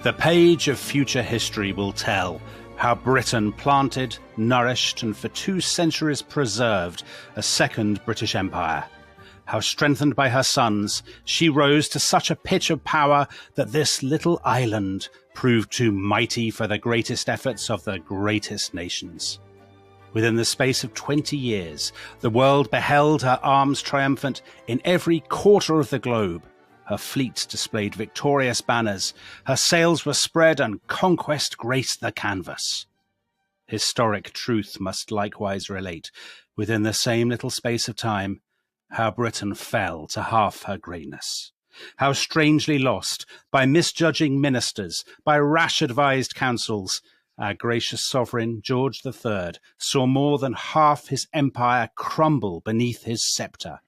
The page of future history will tell how Britain planted, nourished, and for 2 centuries preserved a second British Empire. How, strengthened by her sons, she rose to such a pitch of power that this little island proved too mighty for the greatest efforts of the greatest nations. Within the space of 20 years, the world beheld her arms triumphant in every quarter of the globe. Her fleet displayed victorious banners, her sails were spread, and conquest graced the canvas. Historic truth must likewise relate, within the same little space of time, how Britain fell to half her greatness. How strangely lost, by misjudging ministers, by rash advised councils, our gracious sovereign, George III, saw more than half his empire crumble beneath his sceptre.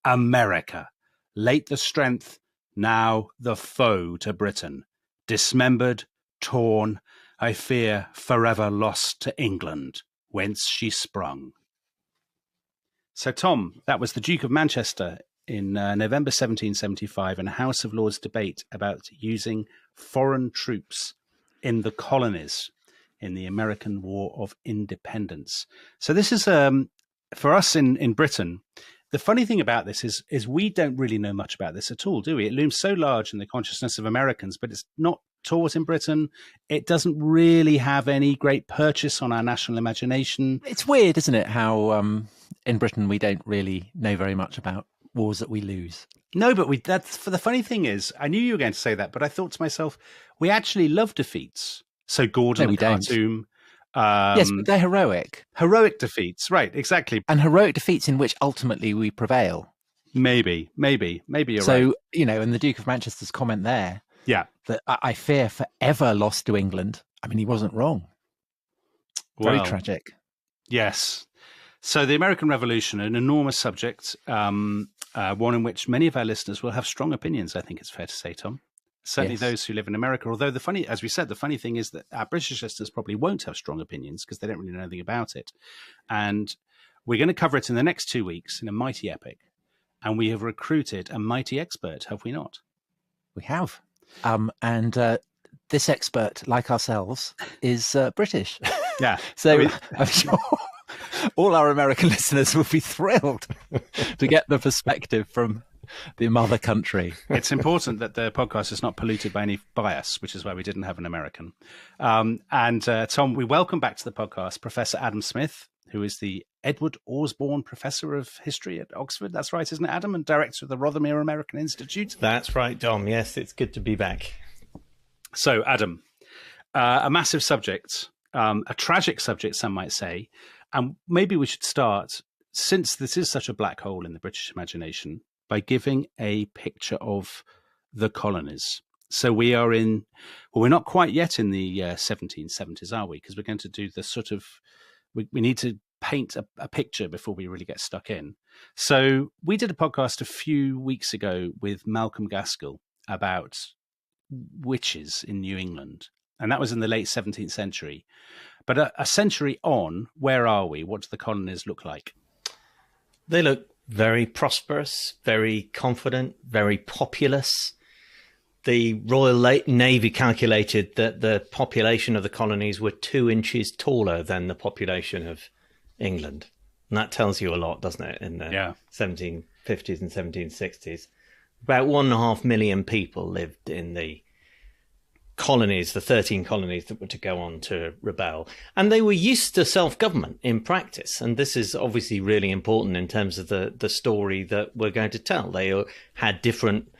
America, late the strength, now the foe to Britain, dismembered, torn, I fear forever lost to England, whence she sprung. So, Tom, that was the Duke of Manchester in November 1775 in a House of Lords debate about using foreign troops in the colonies in the American War of Independence. So this is, for us in Britain, the funny thing about this is we don't really know much about this at all, do we? It looms so large in the consciousness of Americans, but it's not taught in Britain. It doesn't really have any great purchase on our national imagination. It's weird, isn't it, how in Britain we don't really know very much about wars that we lose. No, but that's for the funny thing is, I knew you were going to say that, but I thought to myself, we actually love defeats. So Gordon and Khartoum. Yes, but they're heroic. Heroic defeats, right, exactly. And heroic defeats in which ultimately we prevail. Maybe you're right. So, you know, and the Duke of Manchester's comment there, that I fear forever lost to England. I mean, he wasn't wrong. Very tragic. Yes. So the American Revolution, an enormous subject, one in which many of our listeners will have strong opinions, I think it's fair to say, Tom. Certainly those who live in America, although as we said, the funny thing is that our British listeners probably won't have strong opinions because they don't really know anything about it. And we're going to cover it in the next 2 weeks in a mighty epic. And we have recruited a mighty expert, have we not? We have. And this expert, like ourselves, is British. Yeah. So I'm sure all our American listeners will be thrilled to get the perspective from the mother country. It's important that the podcast is not polluted by any bias, which is why we didn't have an American. And Tom, we welcome back to the podcast Professor Adam Smith, who is the Edward Osborne Professor of History at Oxford. That's right, isn't it, Adam? And Director of the Rothermere American Institute. That's right, Dom. Yes, it's good to be back. So, Adam, a massive subject, a tragic subject, some might say. And maybe we should start, since this is such a black hole in the British imagination, by giving a picture of the colonies. So we're not quite yet in the 1770s, are we? Because we're going to do the sort of, we need to paint a picture before we really get stuck in. So we did a podcast a few weeks ago with Malcolm Gaskell about witches in New England. And that was in the late 17th century. But a century on, where are we? What do the colonies look like? They look very prosperous, very confident, very populous. The Royal Navy calculated that the population of the colonies were 2 inches taller than the population of England. And that tells you a lot, doesn't it, in the 1750s and 1760s. About 1.5 million people lived in the colonies, the 13 colonies that were to go on to rebel. And they were used to self-government in practice. And this is obviously really important in terms of the story that we're going to tell. They had different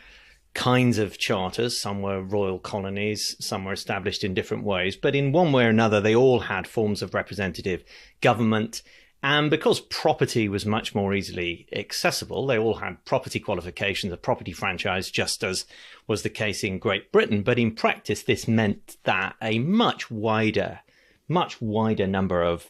kinds of charters. Some were royal colonies, some were established in different ways. But in one way or another, they all had forms of representative government. And because property was much more easily accessible, they all had property qualifications, a property franchise, just as was the case in Great Britain. But in practice, this meant that a much wider number of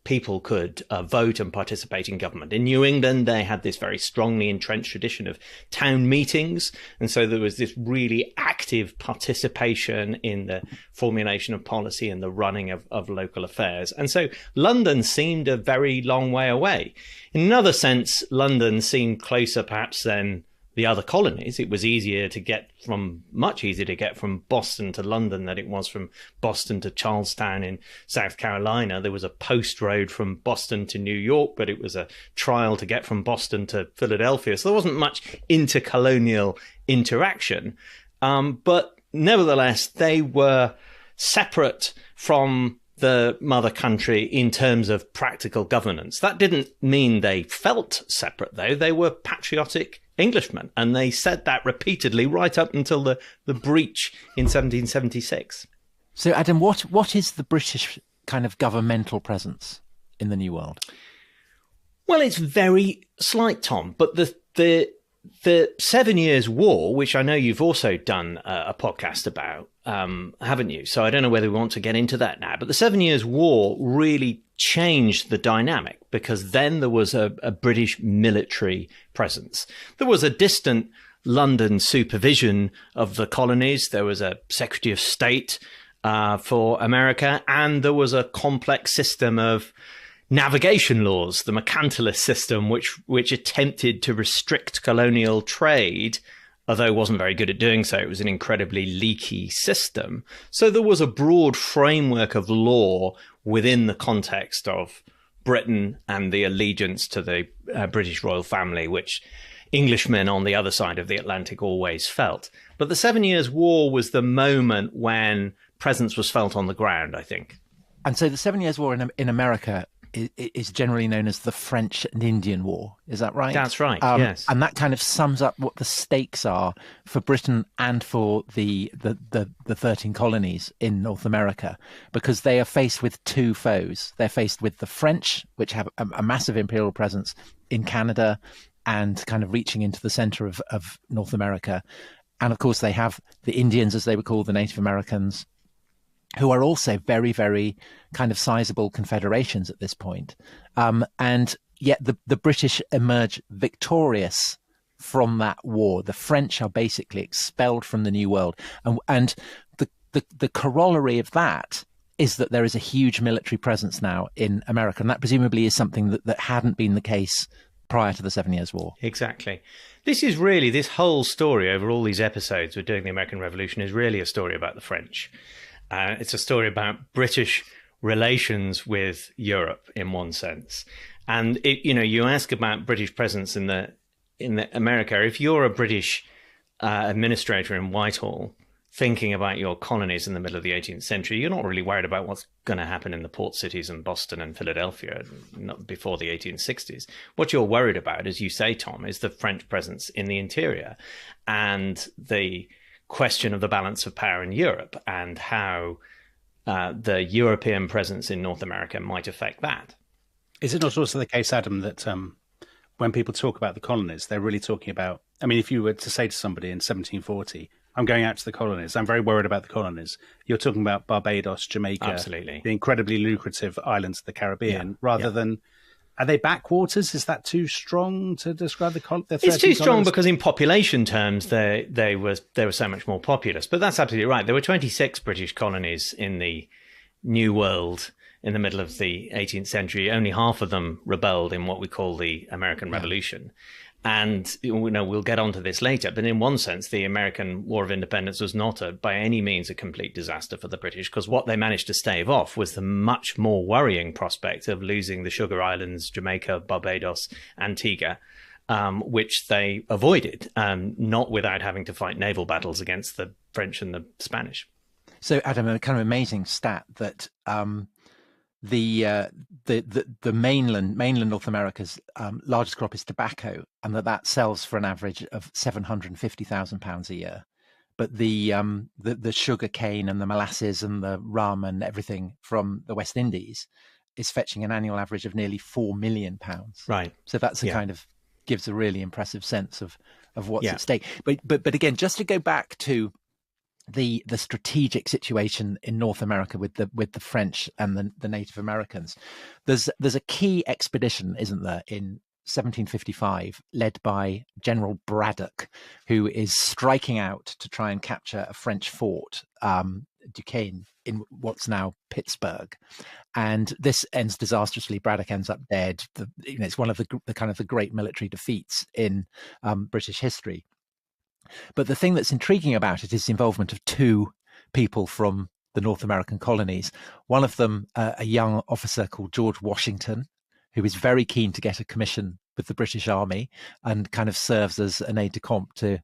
people could vote and participate in government. In New England, they had this very strongly entrenched tradition of town meetings. And so there was this really active participation in the formulation of policy and the running of local affairs. And so London seemed a very long way away. In another sense, London seemed closer perhaps than the other colonies, it was much easier to get from Boston to London than it was from Boston to Charlestown in South Carolina. There was a post road from Boston to New York, but it was a trial to get from Boston to Philadelphia. So there wasn't much intercolonial interaction. But nevertheless, they were separate from the mother country in terms of practical governance. That didn't mean they felt separate, though. They were patriotic Englishmen, and they said that repeatedly right up until the breach in 1776. So, Adam, what is the British kind of governmental presence in the New World? Well, it's very slight, Tom, but the 7 Years' War, which I know you've also done a podcast about, haven't you? So I don't know whether we want to get into that now. But the 7 Years' War really changed the dynamic, because then there was a British military presence. There was a distant London supervision of the colonies. There was a Secretary of State for America, and there was a complex system of navigation laws, the mercantilist system, which attempted to restrict colonial trade, although wasn't very good at doing so. It was an incredibly leaky system. So there was a broad framework of law within the context of Britain and the allegiance to the British royal family, which Englishmen on the other side of the Atlantic always felt. But the 7 Years' War was the moment when presence was felt on the ground, I think. And so the 7 Years' War in America is generally known as the French and Indian War. Is that right? That's right, yes. And that kind of sums up what the stakes are for Britain and for the 13 colonies in North America, because they are faced with two foes. They're faced with the French, which have a massive imperial presence in Canada and kind of reaching into the center of North America. And of course, they have the Indians, as they were called, the Native Americans, who are also very, very kind of sizable confederations at this point. And yet the British emerge victorious from that war. The French are basically expelled from the New World. And the corollary of that is that there is a huge military presence now in America. And that presumably is something that hadn't been the case prior to the 7 Years' War. Exactly. This whole story over all these episodes we're doing the American Revolution is really a story about the French. It's a story about British relations with Europe in one sense. And you ask about British presence in the America. If you're a British administrator in Whitehall thinking about your colonies in the middle of the 18th century, you're not really worried about what's going to happen in the port cities in Boston and Philadelphia not before the 1860s. What you're worried about, as you say, Tom, is the French presence in the interior and the question of the balance of power in Europe and how the European presence in North America might affect that. Is it not also the case, Adam, that when people talk about the colonies, they're really talking about, I mean, if you were to say to somebody in 1740, I'm going out to the colonies, I'm very worried about the colonies, you're talking about Barbados, Jamaica, absolutely, the incredibly lucrative islands of the Caribbean, rather than, are they backwaters? Is that too strong to describe the colonies? It's too strong because in population terms, they were so much more populous. But that's absolutely right. There were 26 British colonies in the New World in the middle of the 18th century. Only half of them rebelled in what we call the American Revolution. And we'll get onto this later. But in one sense, the American War of Independence was not by any means a complete disaster for the British, because what they managed to stave off was the much more worrying prospect of losing the Sugar Islands, Jamaica, Barbados, Antigua, which they avoided, not without having to fight naval battles against the French and the Spanish. So, Adam, a kind of amazing stat that the mainland North America's largest crop is tobacco, and that sells for an average of £750,000 a year. But the sugar cane and the molasses and the rum and everything from the West Indies is fetching an annual average of nearly £4 million. Right. So that's a kind of gives a really impressive sense of what's at stake. But again, just to go back to the strategic situation in North America with the French and the Native Americans, there's a key expedition, isn't there, in 1755, led by General Braddock, who is striking out to try and capture a French fort Duquesne in what's now Pittsburgh, and this ends disastrously. Braddock ends up dead. It's one of the kind of the great military defeats in British history. But the thing that's intriguing about it is the involvement of two people from the North American colonies. One of them, a young officer called George Washington, who is very keen to get a commission with the British Army and kind of serves as an aide-de-camp to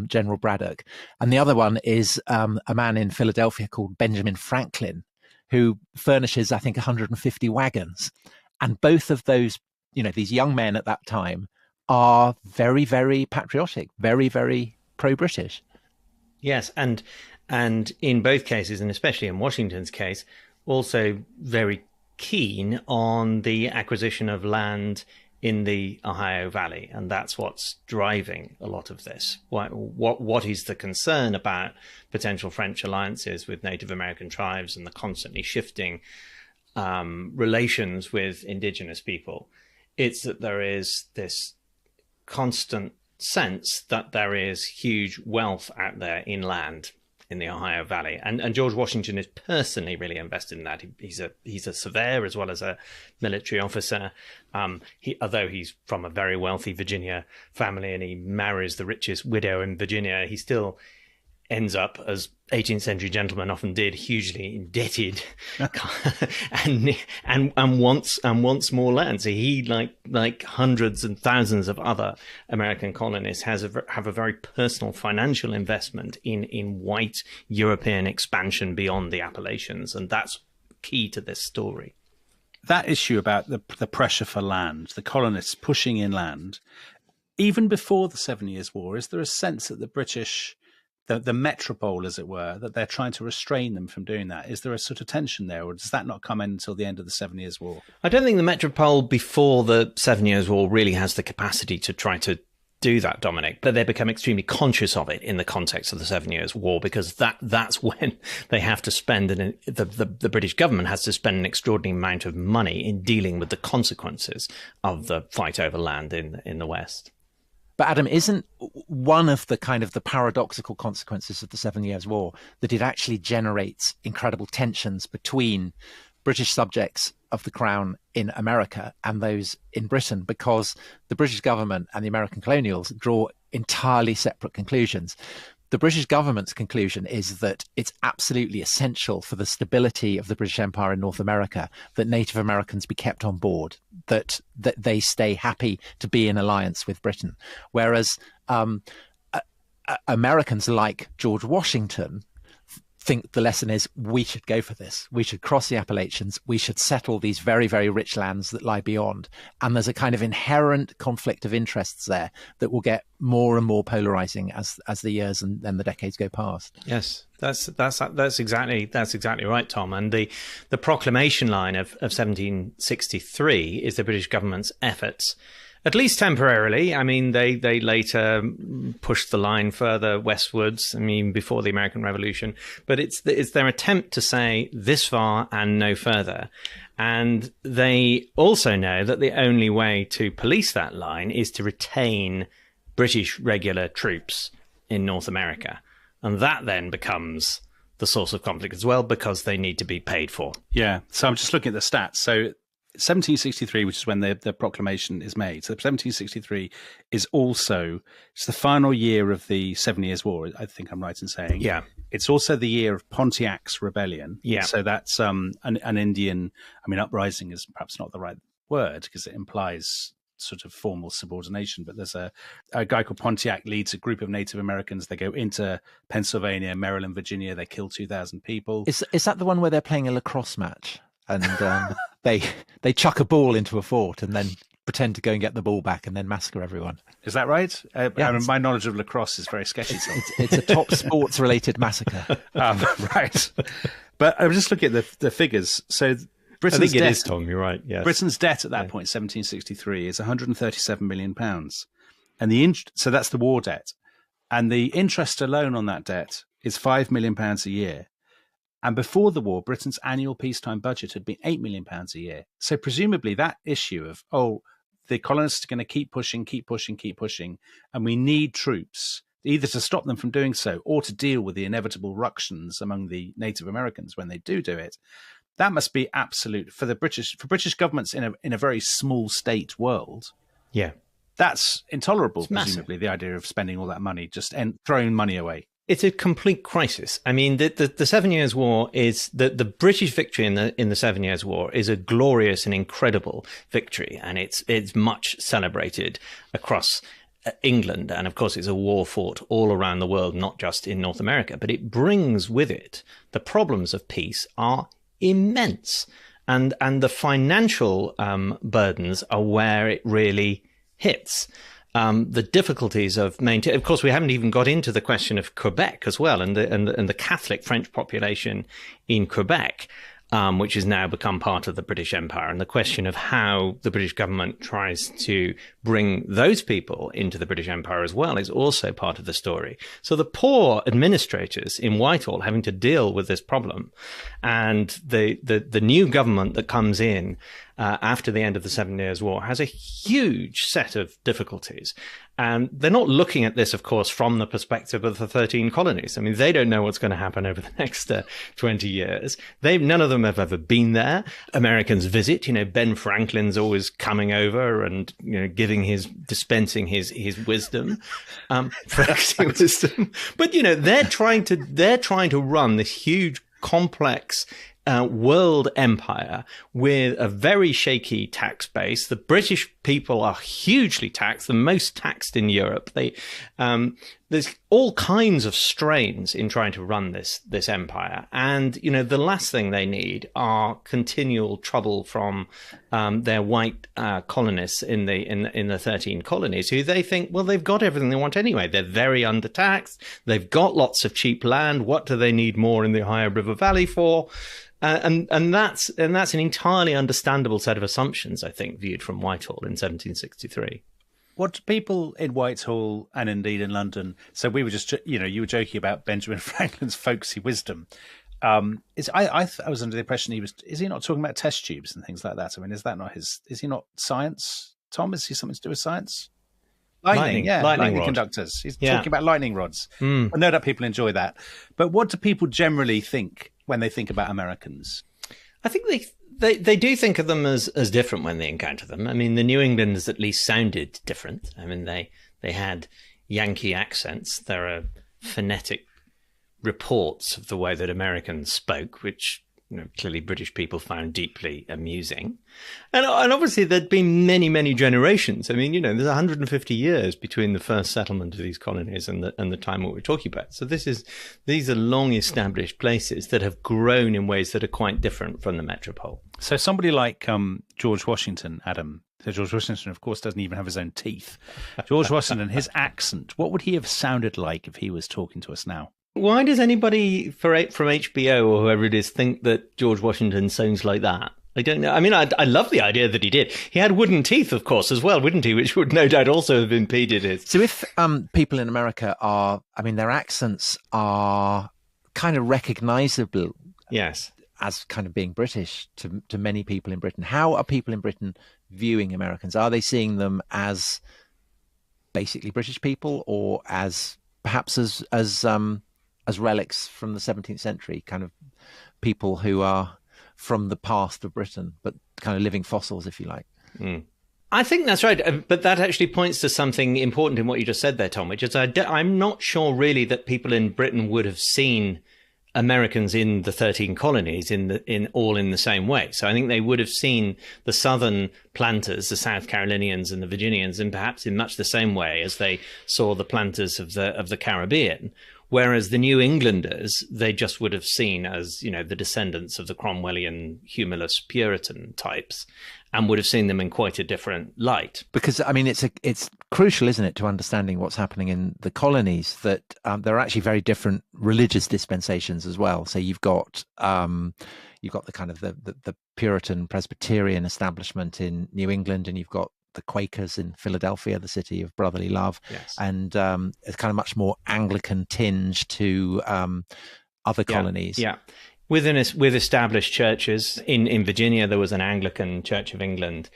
General Braddock. And the other one is a man in Philadelphia called Benjamin Franklin, who furnishes, I think, 150 wagons. And both of those, these young men at that time are very, very patriotic, very, very pro-British. Yes, and in both cases, and especially in Washington's case, also very keen on the acquisition of land in the Ohio Valley, and that's what's driving a lot of this. What is the concern about potential French alliances with Native American tribes and the constantly shifting relations with indigenous people? It's that there is this constant sense that there is huge wealth out there in land in the Ohio Valley, and George Washington is personally really invested in that. He's a surveyor as well as a military officer. Although he's from a very wealthy Virginia family and he marries the richest widow in Virginia, he still ends up, as 18th century gentlemen often did, hugely indebted and wants more land. So he, like hundreds and thousands of other American colonists, have a very personal financial investment in white European expansion beyond the Appalachians, and that's key to this story. That issue about the pressure for land, the colonists pushing inland, even before the 7 Years' War, is there a sense that the British, the metropole, as it were, that they're trying to restrain them from doing that? Is there a sort of tension there, or does that not come in until the end of the 7 Years' War? I don't think the metropole before the 7 Years' War really has the capacity to try to do that, Dominic, but they become extremely conscious of it in the context of the 7 Years' War, because that's when they have to spend, the British government has to spend an extraordinary amount of money in dealing with the consequences of the fight over land in the West. But Adam, isn't one of the kind of the paradoxical consequences of the 7 Years' War that it actually generates incredible tensions between British subjects of the Crown in America and those in Britain, because the British government and the American colonials draw entirely separate conclusions? The British government's conclusion is that it's absolutely essential for the stability of the British Empire in North America that Native Americans be kept on board, that they stay happy to be in alliance with Britain. Whereas Americans like George Washington think the lesson is we should go for this. We should cross the Appalachians. We should settle these very, very rich lands that lie beyond. And there's a kind of inherent conflict of interests there that will get more and more polarizing as the years and then the decades go past. Yes, that's exactly right, Tom. And the proclamation line of 1763 is the British government's efforts, at least temporarily. I mean, they later pushed the line further westwards, before the American Revolution. But it's their attempt to say this far and no further. And they also know that the only way to police that line is to retain British regular troops in North America. And that then becomes the source of conflict as well, because they need to be paid for. Yeah. So I'm just looking at the stats. So 1763, which is when the proclamation is made. So 1763 is also, it's the final year of the 7 Years' War, I think I'm right in saying. Yeah. It's also the year of Pontiac's rebellion. Yeah. So that's an Indian, uprising is perhaps not the right word because it implies sort of formal subordination, but there's a guy called Pontiac leads a group of Native Americans. They go into Pennsylvania, Maryland, Virginia. They kill 2,000 people. Is that the one where they're playing a lacrosse match? And they chuck a ball into a fort and then pretend to go and get the ball back and then massacre everyone. Is that right? Yeah, my knowledge of lacrosse is very sketchy. It's a top sports-related massacre. Right. But I'm just looking at the figures. So Britain's I think it debt, is, Tom. You're right. Yes. Britain's debt at that point, 1763, is 137 million pounds, and so that's the war debt, and the interest alone on that debt is 5 million pounds a year. And before the war, Britain's annual peacetime budget had been £8 million a year. So presumably that issue of, the colonists are going to keep pushing, and we need troops either to stop them from doing so or to deal with the inevitable ructions among the Native Americans when they do it. That must be absolute for British governments in a very small state world. Yeah, that's intolerable. It's presumably, the idea of spending all that money just throwing money away. It's a complete crisis. I mean, the 7 Years' War is the British victory in the 7 Years' War is a glorious and incredible victory, and it's much celebrated across England, and of course it's a war fought all around the world, not just in North America. But it brings with it the problems of peace are immense, and the financial burdens are where it really hits. The difficulties of maintaining. Of course, we haven't even got into the question of Quebec as well, and the Catholic French population in Quebec, which has now become part of the British Empire, and the question of how the British government tries to bring those people into the British Empire as well is also part of the story. So the poor administrators in Whitehall having to deal with this problem, and the new government that comes in after the end of the 7 Years' War has a huge set of difficulties. And they're not looking at this, of course, from the perspective of the 13 colonies. I mean, they don't know what's going to happen over the next 20 years. None of them have ever been there. Americans visit, Ben Franklin's always coming over and, dispensing his wisdom, practicing wisdom. But, they're trying to run this huge, complex world empire with a very shaky tax base. The British people are hugely taxed, the most taxed in Europe. There's all kinds of strains in trying to run this empire, and the last thing they need are continual trouble from their white colonists in the 13 colonies, who they think, well, they've got everything they want anyway. They're very undertaxed. They've got lots of cheap land. What do they need more in the Ohio River Valley for? And that's an entirely understandable set of assumptions, I think, viewed from Whitehall in 1763. What do people in Whitehall and indeed in London? So we were just, you were joking about Benjamin Franklin's folksy wisdom. I was under the impression is he not talking about test tubes and things like that? I mean, is that not is he not science? Tom, is he something to do with science? Lightning conductors. He's talking about lightning rods. I know that people enjoy that. But what do people generally think when they think about Americans? I think they do think of them as different when they encounter them. I mean, the New Englanders at least sounded different. I mean, they had Yankee accents. There are phonetic reports of the way that Americans spoke, which clearly British people found deeply amusing. And obviously there'd been many, many generations. I mean, there's 150 years between the first settlement of these colonies and the time what we're talking about. So these are long established places that have grown in ways that are quite different from the metropole. So somebody like George Washington, Adam. So George Washington, of course, doesn't even have his own teeth. George Washington, his accent, what would he have sounded like if he was talking to us now? Why does anybody from HBO or whoever it is think that George Washington sounds like that? I don't know. I mean, I love the idea that he did. He had wooden teeth, of course, as well, wouldn't he? Which would no doubt also have impeded it. So if people in America their accents are kind of recognizable. Yes. As kind of being British to many people in Britain. How are people in Britain viewing Americans? Are they seeing them as basically British people, or as perhaps as relics from the 17th century, kind of people who are from the past of Britain, but kind of living fossils, if you like? I think that's right. But that actually points to something important in what you just said there, Tom, which is I'm not sure really that people in Britain would have seen Americans in the 13 colonies in the same way. So I think they would have seen the southern planters, the South Carolinians and the Virginians, and perhaps in much the same way as they saw the planters of the Caribbean. Whereas the New Englanders, they just would have seen as, the descendants of the Cromwellian humorless Puritan types, and would have seen them in quite a different light. Because, I mean, it's crucial, isn't it, to understanding what's happening in the colonies, that there are actually very different religious dispensations as well. So you've got the kind of the Puritan Presbyterian establishment in New England, and you've got the Quakers in Philadelphia, the city of brotherly love. Yes. And it's kind of much more Anglican tinge to other colonies. Yeah. With established churches. In Virginia, there was an Anglican Church of England.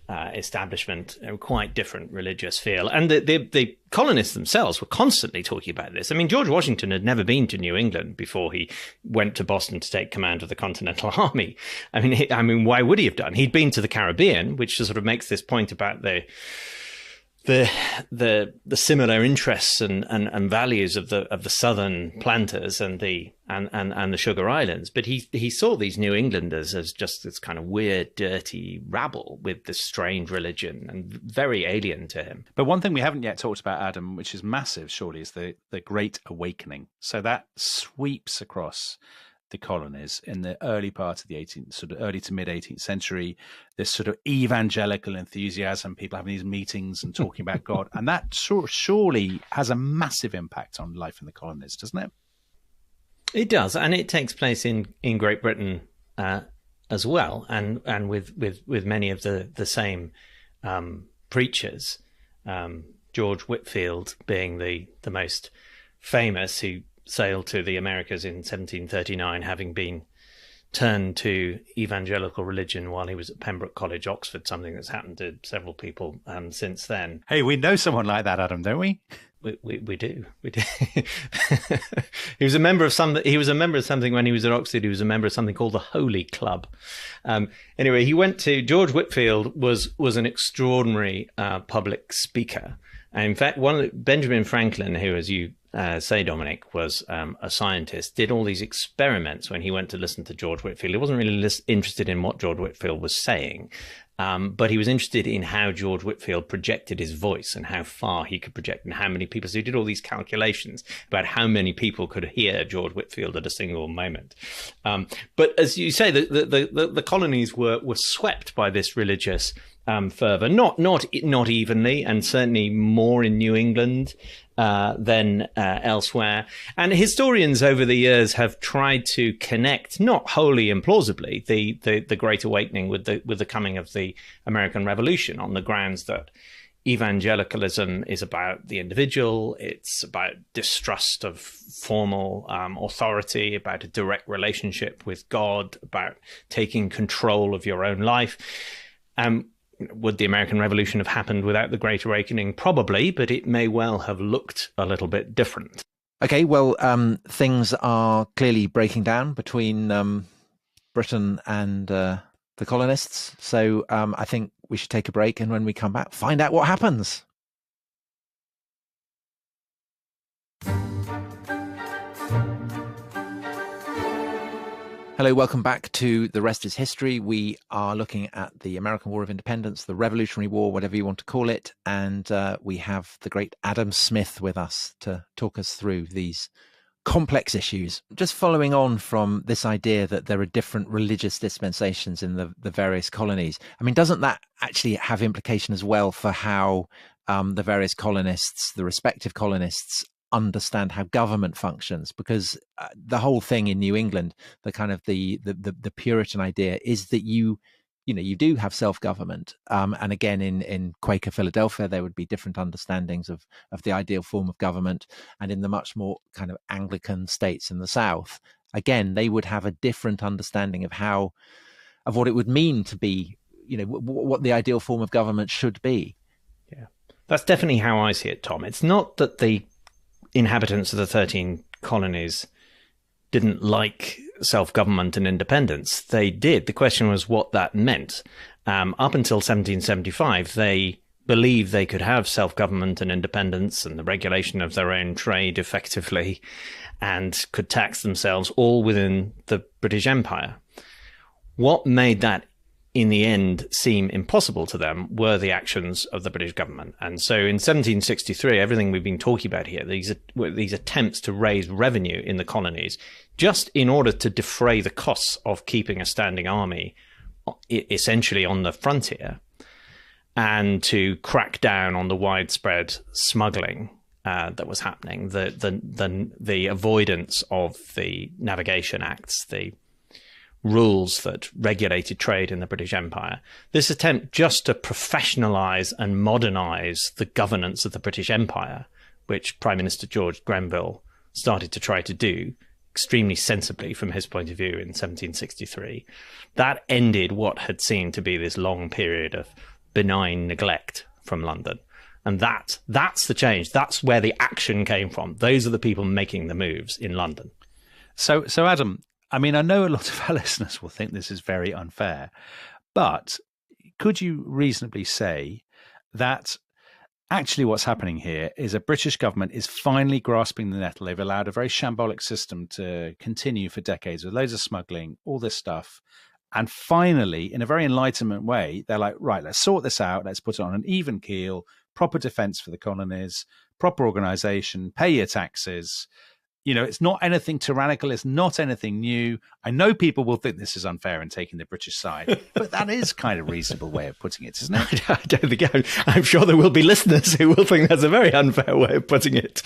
establishment, quite different religious feel. And the colonists themselves were constantly talking about this. I mean, George Washington had never been to New England before he went to Boston to take command of the Continental Army. I mean, why would he have done? He'd been to the Caribbean, which sort of makes this point about the similar interests and values of the southern planters and the Sugar Islands, but he saw these New Englanders as just this kind of weird, dirty rabble with this strange religion and very alien to him. But one thing we haven't yet talked about, Adam, which is massive, surely, is the Great Awakening. So that sweeps across the colonies in the early part of the 18th, sort of early to mid 18th century, this sort of evangelical enthusiasm, people having these meetings and talking about God. And that surely has a massive impact on life in the colonies, doesn't it? It does. And it takes place in Great Britain as well. And with many of the same preachers, George Whitefield being the most famous, who sailed to the Americas in 1739, having been turned to evangelical religion while he was at Pembroke College, Oxford, something that's happened to several people since then. Hey, we know someone like that, Adam, don't we? We do. He was a member of something when he was at Oxford. He was a member of something called the Holy Club. Anyway, George Whitefield was an extraordinary public speaker. And in fact, Benjamin Franklin, who, as you say, Dominic, was a scientist, did all these experiments when he went to listen to George Whitefield. He wasn't really interested in what George Whitefield was saying, but he was interested in how George Whitefield projected his voice and how far he could project and how many people. So he did all these calculations about how many people could hear George Whitefield at a single moment. But as you say, the colonies were swept by this religious fervour, not evenly, and certainly more in New England than elsewhere. And historians over the years have tried to connect, not wholly implausibly, the Great Awakening with the coming of the American Revolution, on the grounds that evangelicalism is about the individual, it's about distrust of formal authority, about a direct relationship with God, about taking control of your own life. Would the American Revolution have happened without the Great Awakening? Probably, but it may well have looked a little bit different. Okay, well, things are clearly breaking down between Britain and the colonists. So I think we should take a break, and when we come back, find out what happens. Hello, welcome back to The Rest is History. We are looking at the American War of Independence, the Revolutionary War, whatever you want to call it. And we have the great Adam Smith with us to talk us through these complex issues. Just following on from this idea that there are different religious dispensations in the various colonies. I mean, doesn't that actually have implication as well for how the various colonists, the respective colonists, understand how government functions? Because the whole thing in New England, the kind of the Puritan idea is that you do have self-government, and again in Quaker Philadelphia there would be different understandings of the ideal form of government, and in the much more kind of Anglican states in the South, again they would have a different understanding of what it would mean to be, what the ideal form of government should be. Yeah, that's definitely how I see it, Tom. It's not that the inhabitants of the 13 colonies didn't like self-government and independence. They did. The question was what that meant. Up until 1775, they believed they could have self-government and independence and the regulation of their own trade effectively, and could tax themselves all within the British Empire. What made that in the end seem impossible to them were the actions of the British government. And so in 1763, everything we've been talking about here, these attempts to raise revenue in the colonies, just in order to defray the costs of keeping a standing army essentially on the frontier, and to crack down on the widespread smuggling that was happening, the avoidance of the Navigation Acts, the rules that regulated trade in the British Empire. This attempt just to professionalize and modernize the governance of the British Empire, which Prime Minister George Grenville started to try to do extremely sensibly from his point of view in 1763, that ended what had seemed to be this long period of benign neglect from London. And that's the change. That's where the action came from. Those are the people making the moves in London. So Adam, I mean, I know a lot of our listeners will think this is very unfair, but could you reasonably say that actually what's happening here is a British government is finally grasping the nettle? They've allowed a very shambolic system to continue for decades with loads of smuggling, all this stuff. And finally, in a very Enlightenment way, they're like, right, let's sort this out. Let's put it on an even keel, proper defense for the colonies, proper organization, pay your taxes. You know, it's not anything tyrannical. It's not anything new. I know people will think this is unfair in taking the British side, but that is kind of a reasonable way of putting it, isn't it? I don't think I'm sure there will be listeners who will think that's a very unfair way of putting it,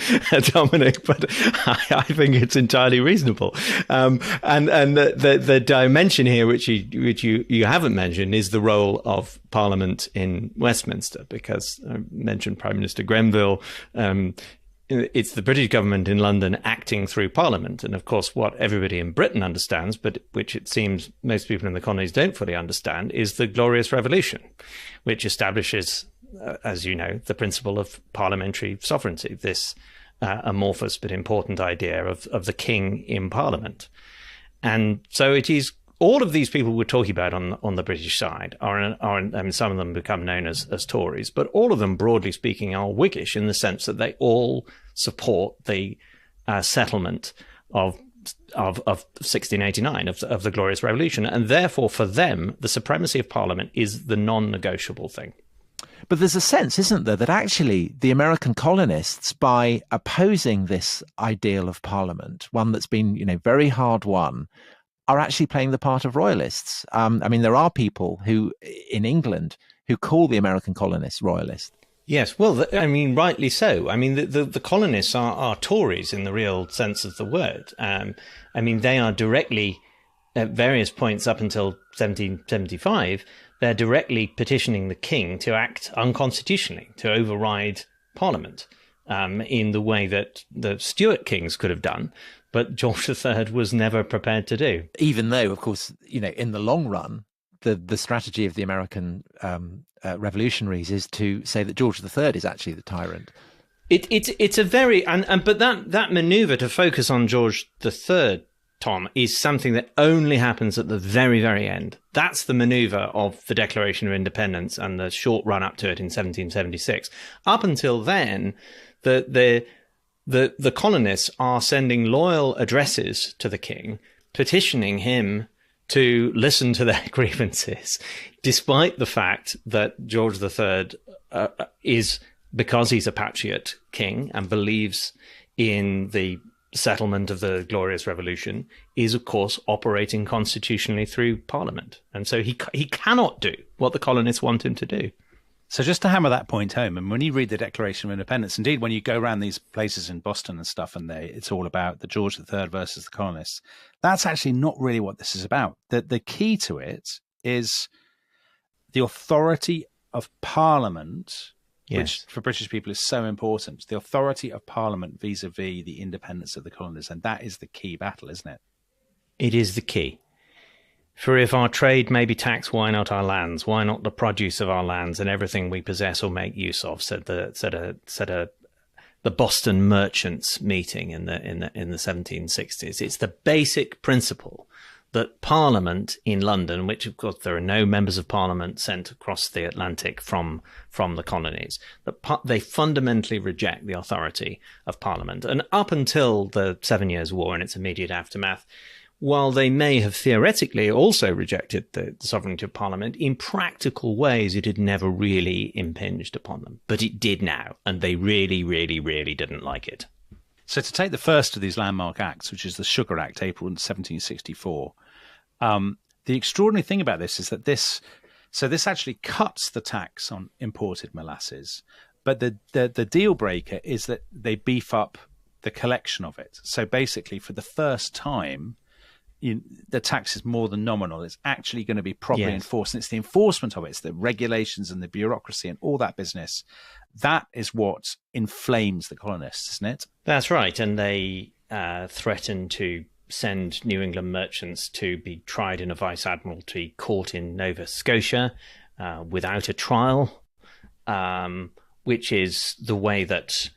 Dominic, but I think it's entirely reasonable. And the dimension here, which you haven't mentioned, is the role of Parliament in Westminster, because I mentioned Prime Minister Grenville. It's the British government in London acting through Parliament. And of course, what everybody in Britain understands, but which it seems most people in the colonies don't fully understand, is the Glorious Revolution, which establishes, as you know, the principle of parliamentary sovereignty, this amorphous but important idea of the king in Parliament. And so it is all of these people we're talking about on the British side are I mean, some of them become known as Tories, but all of them, broadly speaking, are Whiggish in the sense that they all support the settlement of 1689, of the Glorious Revolution. And therefore, for them, the supremacy of Parliament is the non-negotiable thing. But there's a sense, isn't there, that actually the American colonists, by opposing this ideal of Parliament, one that's been, you know, very hard won, are actually playing the part of royalists. I mean, there are people who, in England, who call the American colonists royalists. Yes, well, I mean, rightly so. I mean, the colonists are Tories in the real sense of the word. I mean, they are directly, at various points up until 1775, they're directly petitioning the king to act unconstitutionally, to override Parliament, in the way that the Stuart kings could have done, but George III was never prepared to do. Even though, of course, you know, in the long run, the strategy of the American revolutionaries is to say that George III is actually the tyrant. It's a very but that maneuver to focus on George III, Tom, is something that only happens at the very, very end. That's the maneuver of the Declaration of Independence and the short run up to it in 1776. Up until then, the colonists are sending loyal addresses to the king, petitioning him to listen to their grievances, despite the fact that George III is, because he's a patriot king and believes in the settlement of the Glorious Revolution, is, of course, operating constitutionally through Parliament. And so he cannot do what the colonists want him to do. So just to hammer that point home, and when you read the Declaration of Independence, indeed, when you go around these places in Boston and stuff, and it's all about the George III versus the colonists, that's actually not really what this is about. The key to it is the authority of Parliament, yes, which for British people is so important. The authority of Parliament vis-a-vis the independence of the colonies, and that is the key battle, isn't it? It is the key. For if our trade may be taxed, why not our lands? Why not the produce of our lands and everything we possess or make use of? Said the Boston merchants meeting in the 1760s. It's the basic principle that Parliament in London, which of course there are no members of Parliament sent across the Atlantic from the colonies, that they fundamentally reject the authority of Parliament. And up until the 7 Years' War and its immediate aftermath, while they may have theoretically also rejected the sovereignty of Parliament, in practical ways it had never really impinged upon them. But it did now, and they really, really, really didn't like it. So to take the first of these landmark acts, which is the Sugar Act, April 1764, the extraordinary thing about this is that this actually cuts the tax on imported molasses, but the deal breaker is that they beef up the collection of it. So basically, for the first time, the tax is more than nominal. It's actually going to be properly enforced. And it's the enforcement of it. It's the regulations and the bureaucracy and all that business. That is what inflames the colonists, isn't it? That's right. And they threaten to send New England merchants to be tried in a vice admiralty court in Nova Scotia, without a trial, which is the way that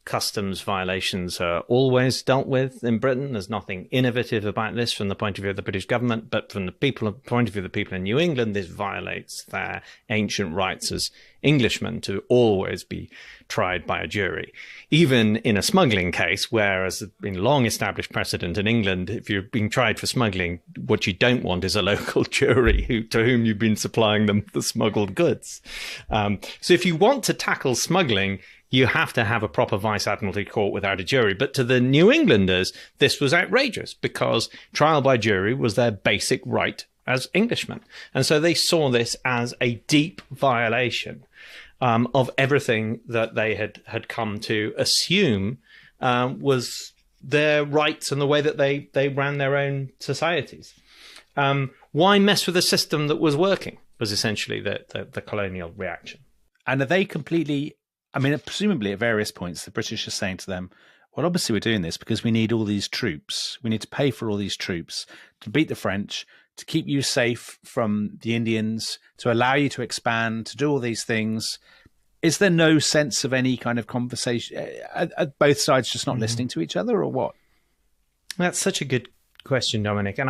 customs violations are always dealt with in Britain. There's nothing innovative about this from the point of view of the British government, but from the point of view of the people in New England, this violates their ancient rights as Englishmen to always be tried by a jury. Even in a smuggling case, whereas there's been long established precedent in England, if you're being tried for smuggling, what you don't want is a local jury to whom you've been supplying them the smuggled goods. So if you want to tackle smuggling, you have to have a proper Vice Admiralty court without a jury. But to the New Englanders, this was outrageous because trial by jury was their basic right as Englishmen. And so they saw this as a deep violation of everything that they had come to assume was their rights and the way that they ran their own societies. Why mess with a system that was working was essentially the colonial reaction. And are they completely... I mean, presumably at various points, the British are saying to them, well, obviously we're doing this because we need all these troops. We need to pay for all these troops to beat the French, to keep you safe from the Indians, to allow you to expand, to do all these things. Is there no sense of any kind of conversation? Are both sides just not listening to each other or what? That's such a good question, Dominic. And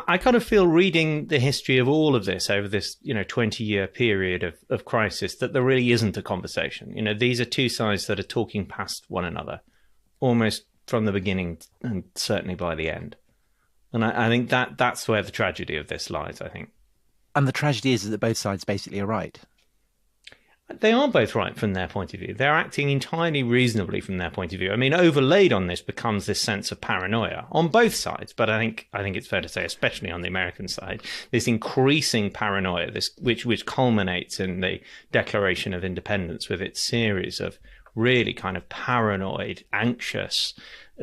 I kind of feel reading the history of all of this over this, 20-year period of crisis that there really isn't a conversation. These are two sides that are talking past one another almost from the beginning and certainly by the end. And I think that's where the tragedy of this lies, I think. And the tragedy is that both sides basically are right. They are both right from their point of view. They're acting entirely reasonably from their point of view. I mean, overlaid on this becomes this sense of paranoia on both sides. But I think it's fair to say, especially on the American side, this increasing paranoia, which culminates in the Declaration of Independence with its series of really kind of paranoid, anxious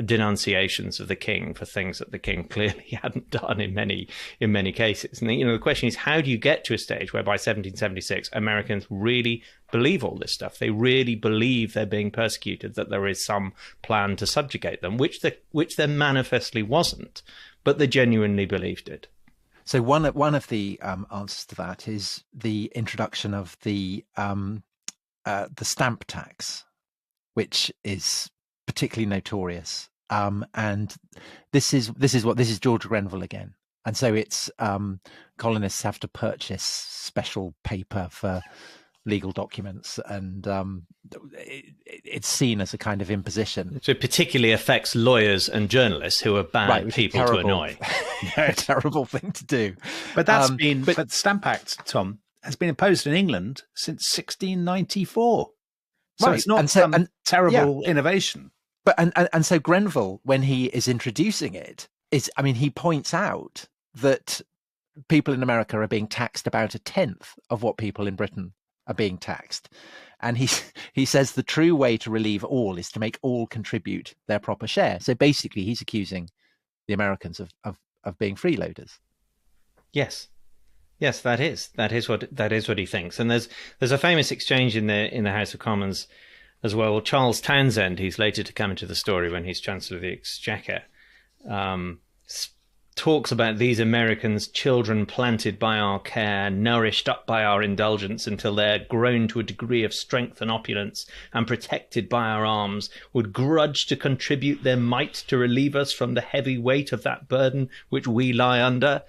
denunciations of the king for things that the king clearly hadn't done in many cases. And the question is, how do you get to a stage where by 1776 Americans really believe all this stuff? They really believe they're being persecuted, that there is some plan to subjugate them, which there manifestly wasn't, but they genuinely believed it. So one of the answers to that is the introduction of the stamp tax, which is particularly notorious. And this is George Grenville again. And so it's colonists have to purchase special paper for legal documents, and it's seen as a kind of imposition. So it particularly affects lawyers and journalists who are bad people to annoy. A terrible thing to do. But but the Stamp Act, Tom, has been imposed in England since 1694. So it's not some terrible innovation. But and so Grenville, when he is introducing it, he points out that people in America are being taxed about 1/10 of what people in Britain are being taxed. And he says the true way to relieve all is to make all contribute their proper share. So basically he's accusing the Americans of being freeloaders. Yes, that is what he thinks. And there's a famous exchange in the House of Commons as well. Charles Townshend, who's later to come into the story when he's Chancellor of the Exchequer, talks about these Americans, children planted by our care, nourished up by our indulgence until they're grown to a degree of strength and opulence, and protected by our arms, would grudge to contribute their might to relieve us from the heavy weight of that burden which we lie under.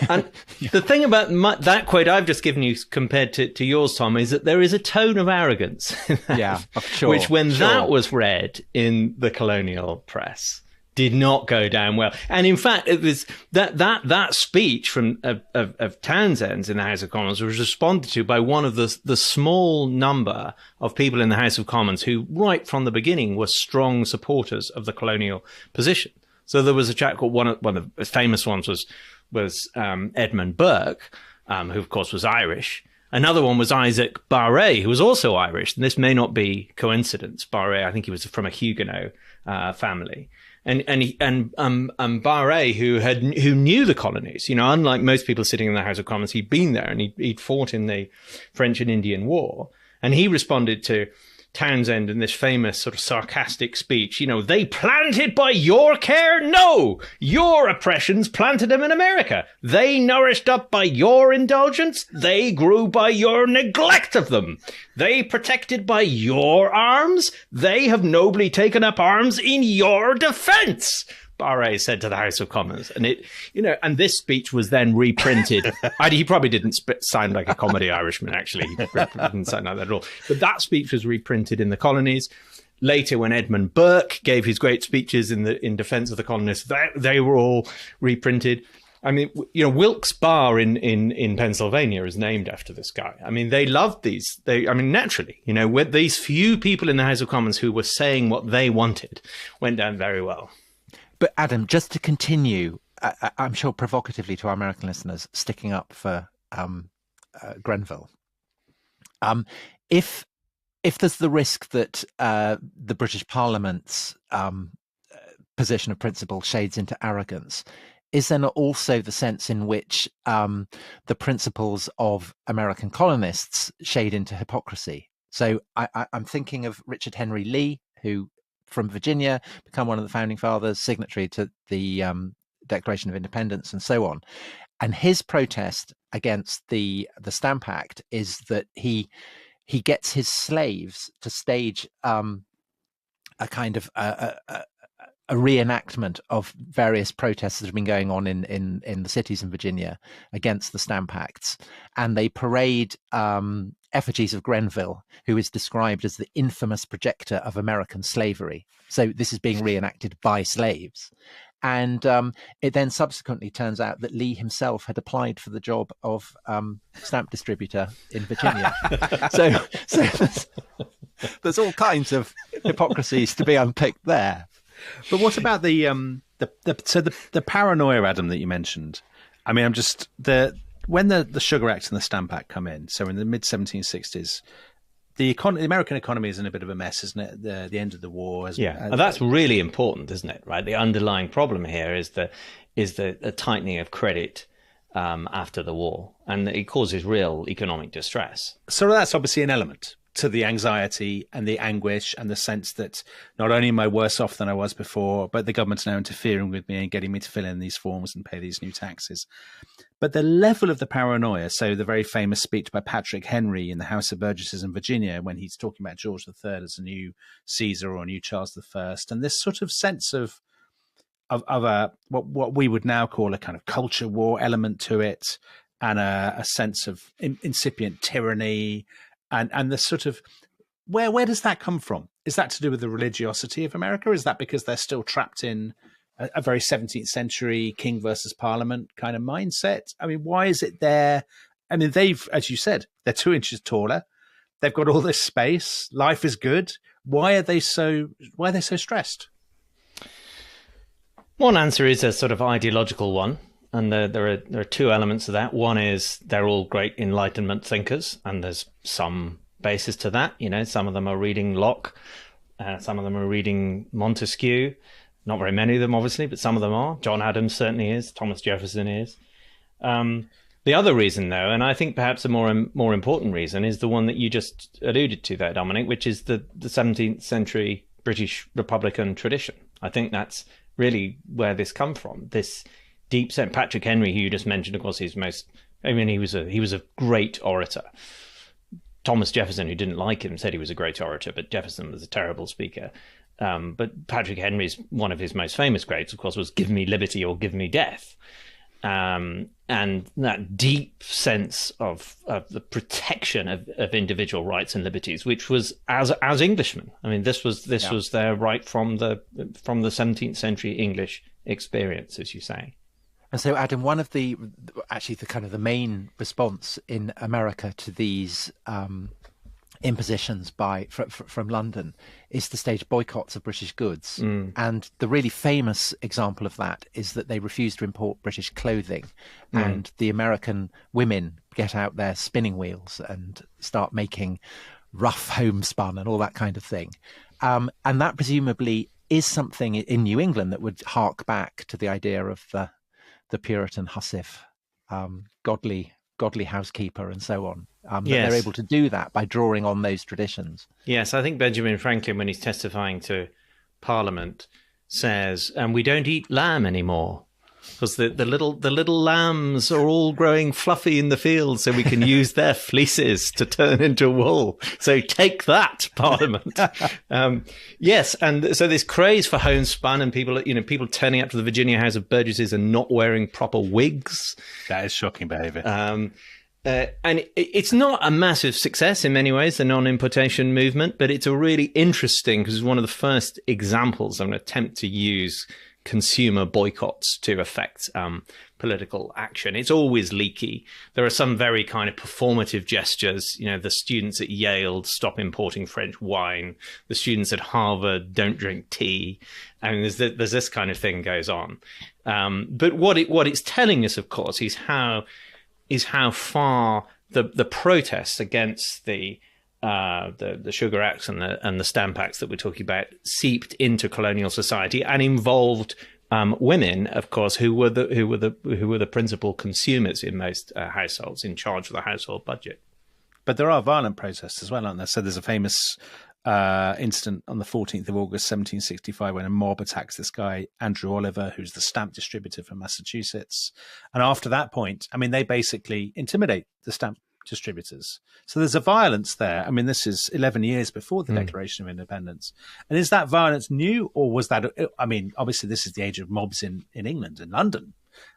And the thing about that quote I've just given you compared to yours, Tom, is that there is a tone of arrogance in that, which when that was read in the colonial press did not go down well. And in fact, it was that speech of Townshend's in the House of Commons was responded to by one of the small number of people in the House of Commons who, right from the beginning, were strong supporters of the colonial position. So there was a chap called one of the famous ones was Edmund Burke, who of course was Irish. Another one was Isaac Barré, who was also Irish. And this may not be coincidence. Barré, I think he was from a Huguenot family. And Barré, who knew the colonies, unlike most people sitting in the House of Commons, he'd been there and he'd fought in the French and Indian War. And he responded to Townsend in this famous sort of sarcastic speech, they planted by your care? No! Your oppressions planted them in America. They nourished up by your indulgence? They grew by your neglect of them. They protected by your arms? They have nobly taken up arms in your defense. Barre said to the House of Commons, and and this speech was then reprinted. He probably didn't sound like a comedy Irishman, actually. He didn't sound like that at all. But that speech was reprinted in the colonies. Later, when Edmund Burke gave his great speeches in defense of the colonists, they were all reprinted. I mean, Wilkes Barre in Pennsylvania is named after this guy. I mean, they loved these. Naturally, with these few people in the House of Commons who were saying what they wanted, went down very well. But Adam, just to continue, I'm sure provocatively to our American listeners, sticking up for Grenville, if there's the risk that the British Parliament's position of principle shades into arrogance, is there not also the sense in which the principles of American colonists shade into hypocrisy? So I'm thinking of Richard Henry Lee, who from Virginia, become one of the founding fathers, signatory to the Declaration of Independence and so on. And his protest against the Stamp Act is that he gets his slaves to stage a kind of a reenactment of various protests that have been going on in the cities in Virginia against the Stamp Acts. And they parade effigies of Grenville, who is described as the infamous projector of American slavery. So this is being reenacted by slaves. And it then subsequently turns out that Lee himself had applied for the job of stamp distributor in Virginia. so there's all kinds of hypocrisies to be unpicked there. But what about the paranoia, Adam, that you mentioned? I mean, when the Sugar Act and the Stamp Act come in, so in the mid-1760s, the American economy is in a bit of a mess, isn't it? The end of the war. And that's really important, isn't it? Right. The underlying problem here is the tightening of credit after the war, and it causes real economic distress. So that's obviously an element to the anxiety and the anguish and the sense that not only am I worse off than I was before, but the government's now interfering with me and getting me to fill in these forms and pay these new taxes. But the level of the paranoia, so the very famous speech by Patrick Henry in the House of Burgesses in Virginia when he's talking about George III as a new Caesar or a new Charles I, and this sort of sense of a what we would now call a kind of culture war element to it, and a sense of incipient tyranny. And the sort of where does that come from? Is that to do with the religiosity of America? Is that because they're still trapped in a very 17th century king versus parliament kind of mindset? I mean, why is it there? I mean, they've, as you said, they're 2 inches taller. They've got all this space. Life is good. Why are they so stressed? One answer is a sort of ideological one. And there are two elements of that. One is they're all great Enlightenment thinkers, and there's some basis to that. Some of them are reading Locke, some of them are reading Montesquieu. Not very many of them, obviously, but some of them are. John Adams certainly is. Thomas Jefferson is. The other reason, though, and I think perhaps a more important reason, is the one that you just alluded to there, Dominic, which is the 17th century British Republican tradition. I think that's really where this comes from. This deep set. Patrick Henry, who you just mentioned, of course, he was a great orator. Thomas Jefferson, who didn't like him, said he was a great orator, but Jefferson was a terrible speaker. But Patrick Henry's one of his most famous quotes, of course, was "Give me liberty or give me death." And that deep sense of the protection of individual rights and liberties, which was as Englishmen. I mean, this was their right from the 17th century English experience, as you say. And so, Adam, one of the kind of the main response in America to these impositions from London is to stage boycotts of British goods. And the really famous example of that is that they refuse to import British clothing, and the American women get out their spinning wheels and start making rough homespun and all that kind of thing. And that presumably is something in New England that would hark back to the idea of the Puritan hussif, godly godly housekeeper and so on. That Yes. they're able to do that by drawing on those traditions. Yes, I think Benjamin Franklin, when he's testifying to Parliament, says, "And we don't eat lamb anymore, because the little lambs are all growing fluffy in the field, so we can use their fleeces to turn into wool. So take that, Parliament." Yes, and so this craze for homespun and people turning up to the Virginia House of Burgesses and not wearing proper wigs. That is shocking behaviour. And it's not a massive success in many ways, the non-importation movement, but it's a really interesting, because it's one of the first examples of an attempt to use consumer boycotts to affect political action. It's always leaky. There are some very kind of performative gestures. The students at Yale stop importing French wine. The students at Harvard don't drink tea. And there's this kind of thing goes on. But what it's telling us, of course, is how far the protests against the Sugar Acts and the Stamp Acts that we're talking about seeped into colonial society and involved women, of course, who were the principal consumers in most households, in charge of the household budget. But there are violent protests as well, aren't there? So there's a famous incident on the 14th of August, 1765, when a mob attacks this guy, Andrew Oliver, who's the stamp distributor from Massachusetts. And after that point, they basically intimidate the stamp distributors. So there's a violence there. This is 11 years before the Declaration of Independence. And is that violence new, or was that, obviously this is the age of mobs in England and London.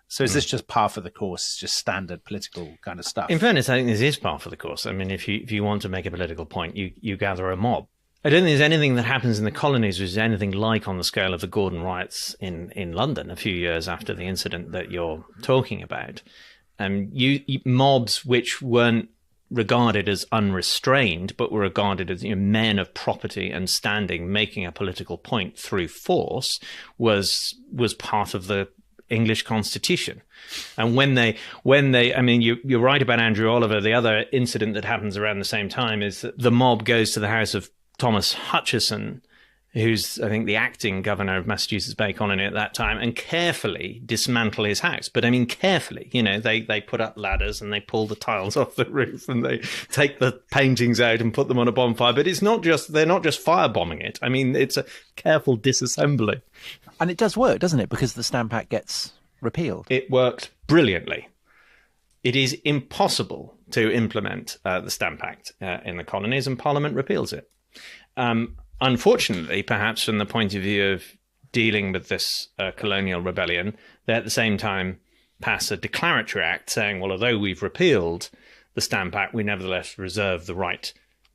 So is this just par for the course, just standard political kind of stuff? In fairness, I think this is par for the course. If you want to make a political point, you gather a mob. I don't think there's anything that happens in the colonies which is anything like on the scale of the Gordon riots in London a few years after the incident that you're talking about. Mobs which weren't regarded as unrestrained, but were regarded as men of property and standing making a political point through force was part of the English Constitution. And when they, you're right about Andrew Oliver. The other incident that happens around the same time is that the mob goes to the house of Thomas Hutchison, who's, I think, the acting governor of Massachusetts Bay Colony at that time, and carefully dismantle his house. But carefully, they put up ladders and they pull the tiles off the roof and they take the paintings out and put them on a bonfire. But they're not just firebombing it. It's a careful disassembly. And it does work, doesn't it? Because the Stamp Act gets repealed. It worked brilliantly. It is impossible to implement the Stamp Act in the colonies, and Parliament repeals it. Unfortunately, perhaps from the point of view of dealing with this colonial rebellion, they at the same time pass a declaratory act saying, well, although we've repealed the Stamp Act, we nevertheless reserve the right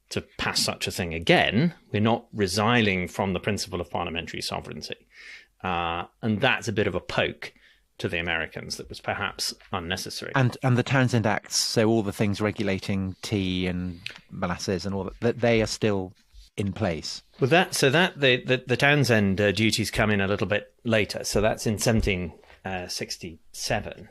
to pass such a thing again. We're not resiling from the principle of parliamentary sovereignty. And that's a bit of a poke to the Americans that was perhaps unnecessary. And the Townsend Acts, so all the things regulating tea and molasses and all that they are still in place. Well, the Townsend duties come in a little bit later. So that's in 1767,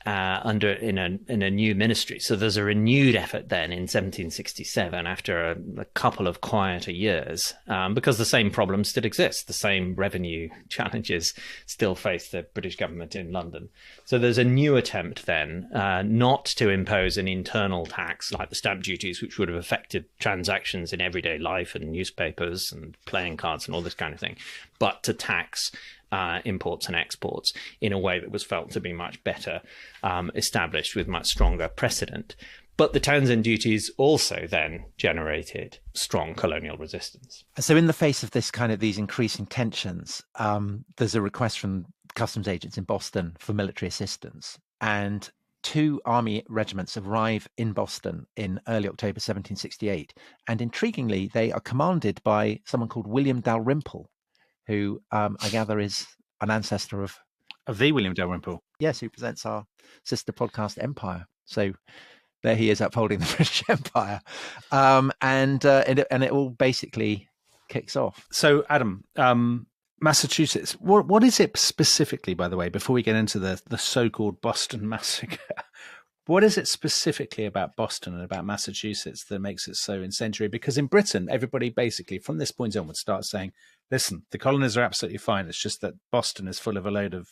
in a new ministry. So there's a renewed effort then in 1767 after a couple of quieter years, because the same problems still exist. The same revenue challenges still face the British government in London. So there's a new attempt then not to impose an internal tax like the stamp duties, which would have affected transactions in everyday life and newspapers and playing cards and all this kind of thing, but to tax imports and exports in a way that was felt to be much better established with much stronger precedent. But the Townsend duties also then generated strong colonial resistance. So in the face of these increasing tensions, there's a request from customs agents in Boston for military assistance. And 2 army regiments arrive in Boston in early October 1768. And intriguingly, they are commanded by someone called William Dalrymple, who I gather is an ancestor of the William Dalrymple. Yes, who presents our sister podcast Empire. So there he is upholding the British Empire, and it all basically kicks off. So Adam, Massachusetts, what is it specifically, by the way, before we get into the so-called Boston Massacre? What is it specifically about Boston and about Massachusetts that makes it so incendiary? Because in Britain, everybody basically from this point onward starts saying, listen, the colonies are absolutely fine. It's just that Boston is full of a load of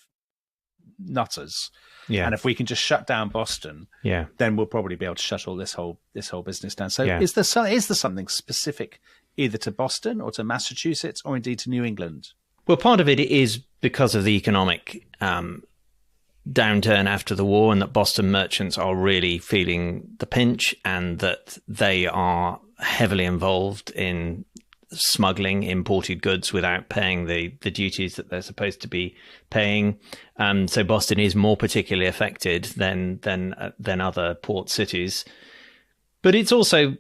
nutters. Yeah. And if we can just shut down Boston, then we'll probably be able to shut all this whole business down. So is there something specific either to Boston or to Massachusetts or indeed to New England? Well, part of it is because of the economic downturn after the war, and that Boston merchants are really feeling the pinch, and that they are heavily involved in smuggling imported goods without paying the duties that they're supposed to be paying. So Boston is more particularly affected than other port cities. But it's also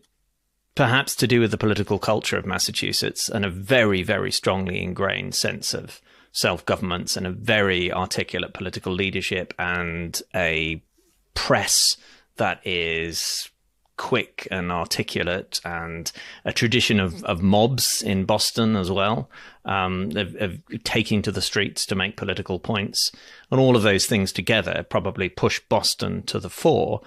perhaps to do with the political culture of Massachusetts and a very, very strongly ingrained sense of self-governance and a very articulate political leadership and a press that is quick and articulate, and a tradition of mobs in Boston as well, of taking to the streets to make political points. And all of those things together probably push Boston to the fore.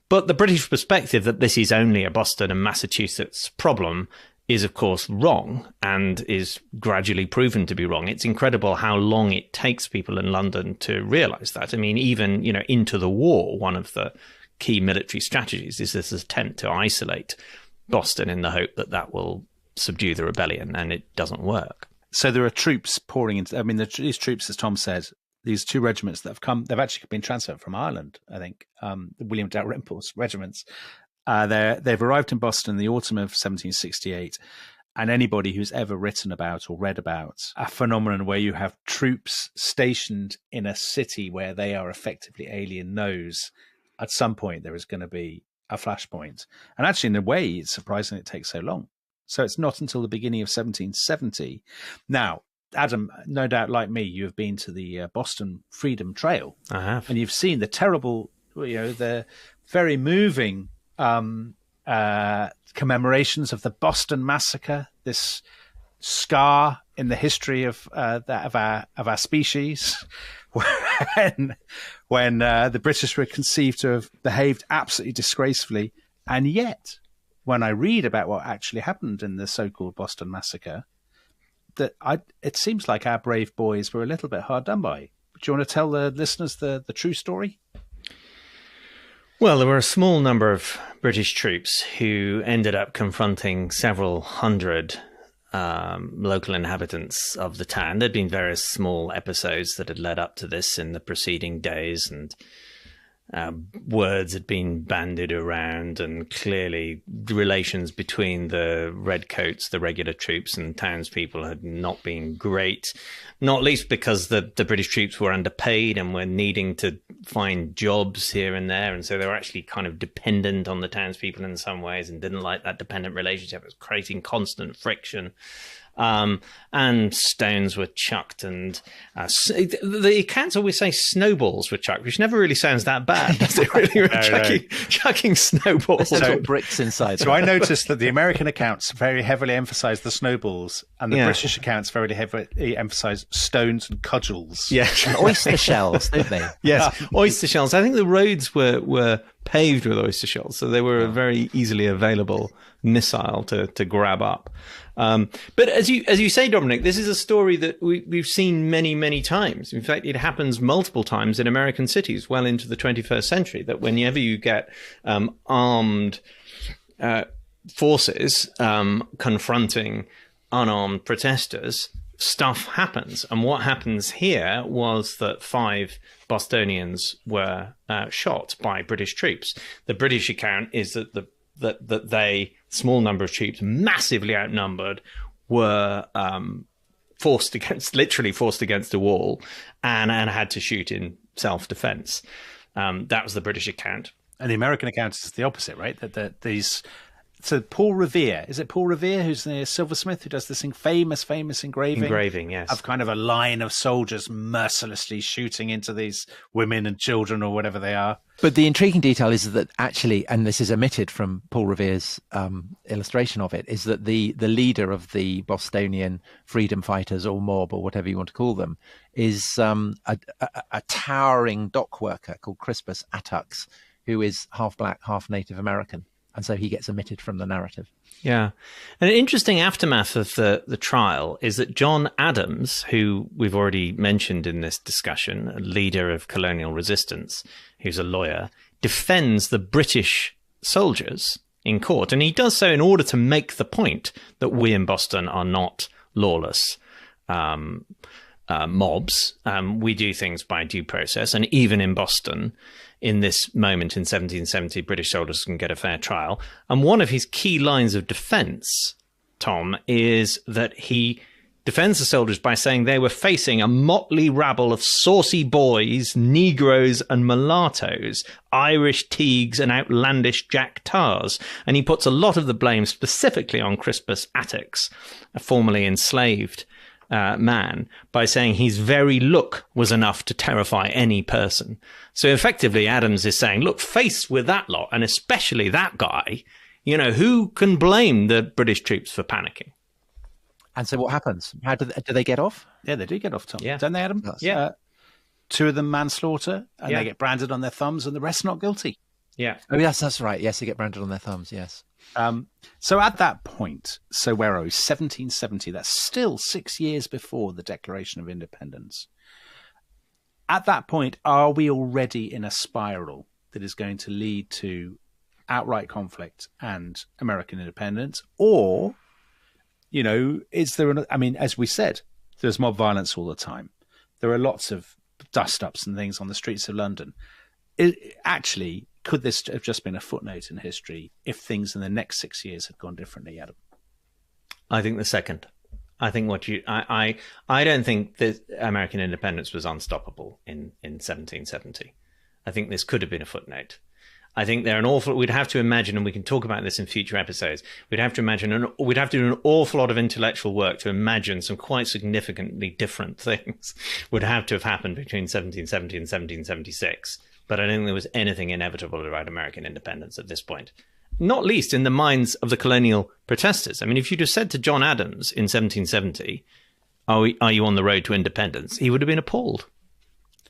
But the British perspective that this is only a Boston and Massachusetts problem is, of course, wrong, and is gradually proven to be wrong. It's incredible how long it takes people in London to realize that. I mean, even, into the war, one of the key military strategies is this attempt to isolate Boston in the hope that that will subdue the rebellion, and it doesn't work. So there are troops pouring into, these troops, as Tom said, these two regiments that have come, they've actually been transferred from Ireland, I think, the William Dalrymple's regiments. They've arrived in Boston in the autumn of 1768, and anybody who's ever written about or read about a phenomenon where you have troops stationed in a city where they are effectively alien knows at some point there is going to be a flashpoint. And actually, in a way, it's surprising it takes so long. So it's not until the beginning of 1770. Now, Adam, no doubt like me, you have been to the Boston Freedom Trail. I have. And you've seen the terrible, the very moving commemorations of the Boston Massacre, this scar in the history of our species, when the British were conceived to have behaved absolutely disgracefully. And yet, when I read about what actually happened in the so-called Boston Massacre, it seems like our brave boys were a little bit hard done by. Do you want to tell the listeners the true story? Well, there were a small number of British troops who ended up confronting several hundred local inhabitants of the town. There'd been various small episodes that had led up to this in the preceding days, and words had been bandied around, and clearly relations between the redcoats, the regular troops, and townspeople had not been great, not least because the British troops were underpaid and were needing to find jobs here and there, and so they were actually kind of dependent on the townspeople in some ways and didn't like that dependent relationship. It was creating constant friction. And stones were chucked, and the accounts always say snowballs were chucked, which never really sounds that bad. They really were chucking snowballs. So bricks inside. So I noticed that the American accounts very heavily emphasise the snowballs, and the British accounts very heavily emphasise stones and cudgels. Yeah, and oyster shells, don't they? Yes, oyster shells. I think the roads were paved with oyster shells, so they were a very easily available missile to grab up. But as you say, Dominic, this is a story that we've seen many, many times. In fact, it happens multiple times in American cities well into the 21st century, that whenever you get armed forces confronting unarmed protesters, stuff happens. And what happens here was that 5 Bostonians were shot by British troops. The British account is that they, small number of troops, massively outnumbered, were literally forced against a wall and had to shoot in self-defense. That was the British account. And the American account is the opposite, right? So Paul Revere, is it Paul Revere, who's the silversmith, who does this famous engraving? Engraving, yes. Of kind of a line of soldiers mercilessly shooting into these women and children or whatever they are. But the intriguing detail is that actually, and this is omitted from Paul Revere's illustration of it, is that the leader of the Bostonian freedom fighters, or mob, or whatever you want to call them, is a towering dock worker called Crispus Attucks, who is half black, half Native American. And so he gets omitted from the narrative. Yeah. An interesting aftermath of the trial is that John Adams, who we've already mentioned in this discussion, a leader of colonial resistance, who's a lawyer, defends the British soldiers in court. And he does so in order to make the point that we in Boston are not lawless mobs. We do things by due process. And even in Boston, in this moment in 1770, British soldiers can get a fair trial. And one of his key lines of defense, Tom, is that he defends the soldiers by saying they were facing a motley rabble of saucy boys, Negroes and mulattoes, Irish Teagues and outlandish Jack Tars. And he puts a lot of the blame specifically on Crispus Attucks, a formerly enslaved man, by saying his very look was enough to terrify any person. So effectively, Adams is saying, look, faced with that lot, and especially that guy, you know, who can blame the British troops for panicking? And so what happens? How do they get off? Yeah, they do get off, Tom. Yeah. Don't they, Adam? Yeah. Two of them manslaughter, and they get branded on their thumbs, and the rest not guilty. Yeah. Oh, yes, that's right. Yes, they get branded on their thumbs, yes. So at that point, so where are we? 1770, that's still 6 years before the Declaration of Independence. At that point, are we already in a spiral that is going to lead to outright conflict and American independence? Or, you know, is there, I mean, as we said, there's mob violence all the time. There are lots of dust-ups and things on the streets of London. Actually, could this have just been a footnote in history if things in the next 6 years had gone differently, Adam? I think the second. I think I don't think that American independence was unstoppable in 1770. I think this could have been a footnote. I think we'd have to imagine, and we can talk about this in future episodes, we'd have to do an awful lot of intellectual work to imagine some quite significantly different things would have to have happened between 1770 and 1776. But I don't think there was anything inevitable about American independence at this point, not least in the minds of the colonial protesters. I mean, if you'd have said to John Adams in 1770, are you on the road to independence? He would have been appalled.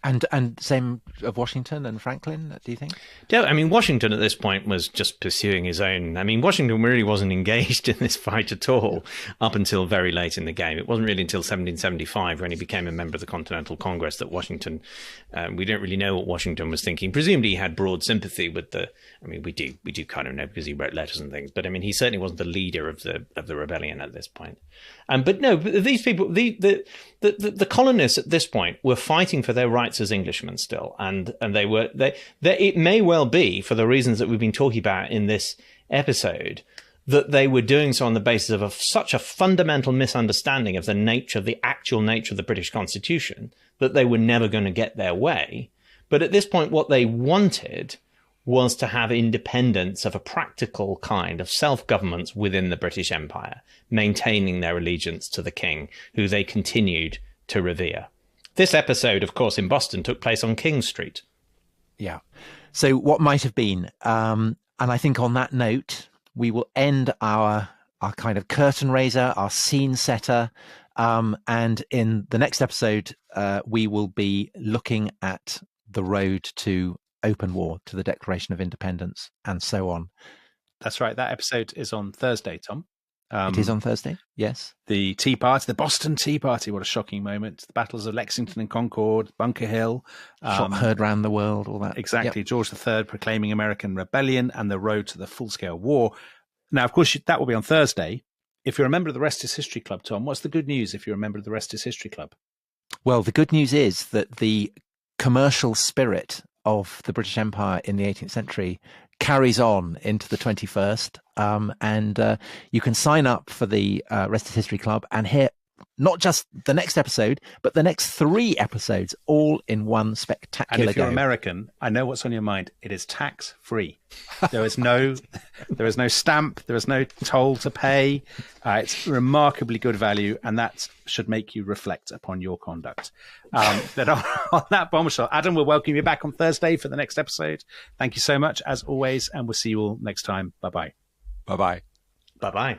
And same of Washington and Franklin, do you think? Yeah, I mean, Washington at this point was just pursuing his own. I mean, Washington really wasn't engaged in this fight at all up until very late in the game. It wasn't really until 1775 when he became a member of the Continental Congress that Washington, we don't really know what Washington was thinking. Presumably he had broad sympathy with I mean, we do kind of know because he wrote letters and things, but I mean, he certainly wasn't the leader of the rebellion at this point. But these people, the colonists at this point were fighting for their rights as Englishmen still, and it may well be, for the reasons that we've been talking about in this episode, that they were doing so on the basis of such a fundamental misunderstanding of the actual nature of the British Constitution that they were never going to get their way. But at this point, what they wanted was to have independence of a practical kind of self-governance within the British Empire, maintaining their allegiance to the king, who they continued to revere. This episode, of course, in Boston took place on King Street. Yeah. So what might have been, and I think on that note, we will end our kind of curtain raiser, our scene setter, and in the next episode, we will be looking at the road to open war, to the Declaration of Independence, and so on. That's right. That episode is on Thursday, Tom. It is on Thursday, yes. The Tea Party, the Boston Tea Party, what a shocking moment. The battles of Lexington and Concord, Bunker Hill. Shot heard round the world, all that. Exactly. Yep. George III proclaiming American rebellion and the road to the full-scale war. Now, of course, that will be on Thursday. If you're a member of the Rest is History Club, Tom, what's the good news if you're a member of the Rest is History Club? Well, the good news is that the commercial spirit of the British Empire in the 18th century carries on into the 21st. And you can sign up for the Rest is History Club and hear not just the next episode, but the next 3 episodes, all in one spectacular And if you're go. American, I know what's on your mind. It is tax-free. There is no stamp. There is no toll to pay. It's remarkably good value, and that should make you reflect upon your conduct. But on that bombshell, Adam will welcome you back on Thursday for the next episode. Thank you so much, as always, and we'll see you all next time. Bye-bye. Bye-bye. Bye-bye.